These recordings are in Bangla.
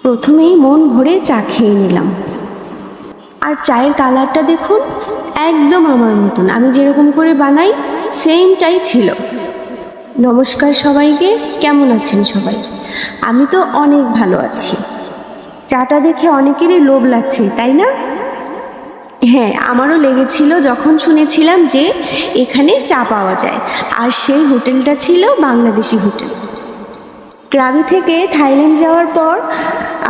প্রথমেই মন ভরে চা খেয়ে নিলাম। আর চায়ের কালারটা দেখুন, একদম আমার মতন, আমি যেরকম করে বানাই সেমটাই ছিল। নমস্কার সবাইকে, কেমন আছেন সবাই? আমি তো অনেক ভালো আছি। চাটা দেখে অনেকেরই লোভ লাগছে, তাই না? হ্যাঁ, আমারও লেগেছিল যখন শুনেছিলাম যে এখানে চা পাওয়া যায়। আর সেই হোটেলটা ছিল বাংলাদেশি হোটেল। ক্রাবি থেকে থাইল্যান্ড যাওয়ার পর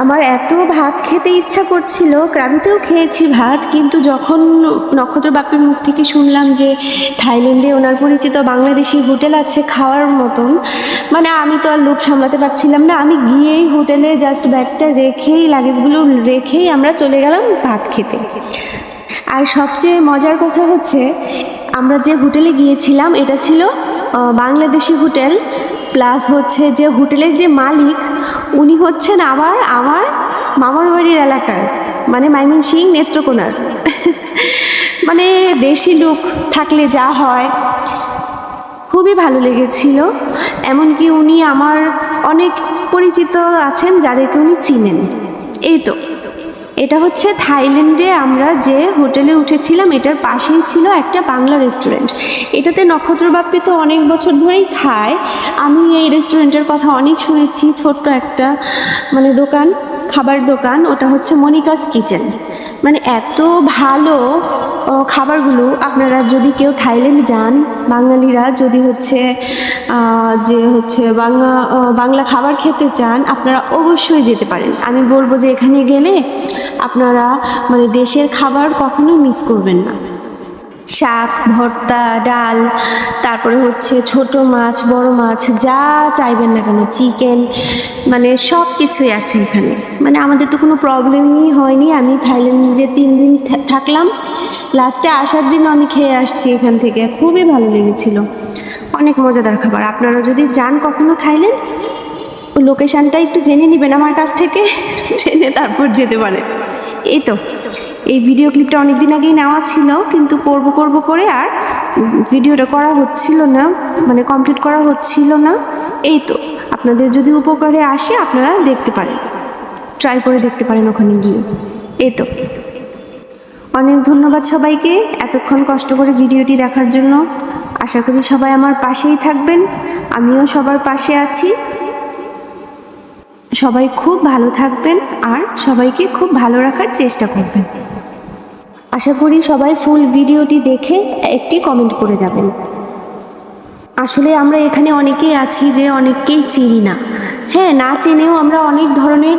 আমার এত ভাত খেতে ইচ্ছা করছিল, ক্রাবিতেও খেয়েছি ভাত, কিন্তু যখন নক্ষত্র বাপ্পির মুখ থেকে শুনলাম যে থাইল্যান্ডে ওনার পরিচিত বাংলাদেশি হোটেল আছে খাওয়ার মতন, মানে আমি তো আর লোভ সামলাতে পারছিলাম না। আমি গিয়েই হোটেলে জাস্ট ব্যাগটা রেখেই, লাগেজগুলো রেখেই আমরা চলে গেলাম ভাত খেতে। আর সবচেয়ে মজার কথা হচ্ছে, আমরা যে হোটেলে গিয়েছিলাম এটা ছিল বাংলাদেশি হোটেল, প্লাস হচ্ছে যে হোটেলের যে মালিক উনি হচ্ছেন আবার আমার মামার বাড়ির এলাকার, মানে ময়মনসিংহ নেত্রকোনার। মানে দেশি লোক থাকলে যা হয়। খুবই ভালো লেগেছিল। এমনকি উনি আমার অনেক পরিচিত আছেন যাদেরকে উনি চিনেন। এই তো, এটা হচ্ছে থাইল্যান্ডে আমরা যে হোটেলে উঠেছিলাম এটার পাশেই ছিল একটা বাংলা রেস্টুরেন্ট। এটাতে নক্ষত্র বাপ্পি তো অনেক বছর ধরেই খায়। আমি এই রেস্টুরেন্টের কথা অনেক শুনেছি। ছোট্ট একটা মানে দোকান, খাবার দোকান, ওটা হচ্ছে মনিকাস কিচেন। মানে এত ভালো খাবারগুলো, আপনারা যদি কেউ থাইল্যান্ড যান, বাঙালিরা যদি হচ্ছে বাংলা খাবার খেতে চান, আপনারা অবশ্যই যেতে পারেন। আমি বলবো যে এখানে গেলে আপনারা মানে দেশের খাবার কখনোই মিস করবেন না। শাক, ভর্তা, ডাল, তারপরে হচ্ছে ছোট মাছ, বড় মাছ, যা চাইবেন না কেন, চিকেন, মানে সব কিছুই আছে এখানে। মানে আমাদের তো কোনো প্রবলেমই হয়নি। আমি থাইল্যান্ডে 3 দিন থাকলাম, লাস্টে আসার দিনও আমি খেয়ে আসছি এখান থেকে। খুবই ভালো লেগেছিল, অনেক মজাদার খাবার। আপনারা যদি যান কখনো থাইল্যান্ড, লোকেশানটা একটু জেনে নেবেন আমার কাছ থেকে, জেনে তারপর যেতে পারেন। এই তো, এই ভিডিও ক্লিপটা অনেক দিন আগেই নেওয়া ছিল, কিন্তু করব করে আর ভিডিওটা করা হচ্ছিল না, মানে কমপ্লিট করা হচ্ছিল না। এই তো, আপনাদের যদি উপকারে আসে আপনারা দেখতে পারেন, ট্রাই করে দেখতে পারেন ওখানে গিয়ে। এই তো, অনেক ধন্যবাদ সবাইকে এতক্ষণ কষ্ট করে ভিডিওটি দেখার জন্য। আশা করি সবাই আমার পাশেই থাকবেন, আমিও সবার পাশে আছি। সবাই খুব ভালো থাকবেন আর সবাইকে খুব ভালো রাখার চেষ্টা করবেন। আশা করি সবাই ফুল ভিডিওটি দেখে একটি কমেন্ট করে যাবেন। আসলে আমরা এখানে অনেকেই আছি যে অনেককেই চিনি না। হ্যাঁ, না চিনেও আমরা অনেক ধরনের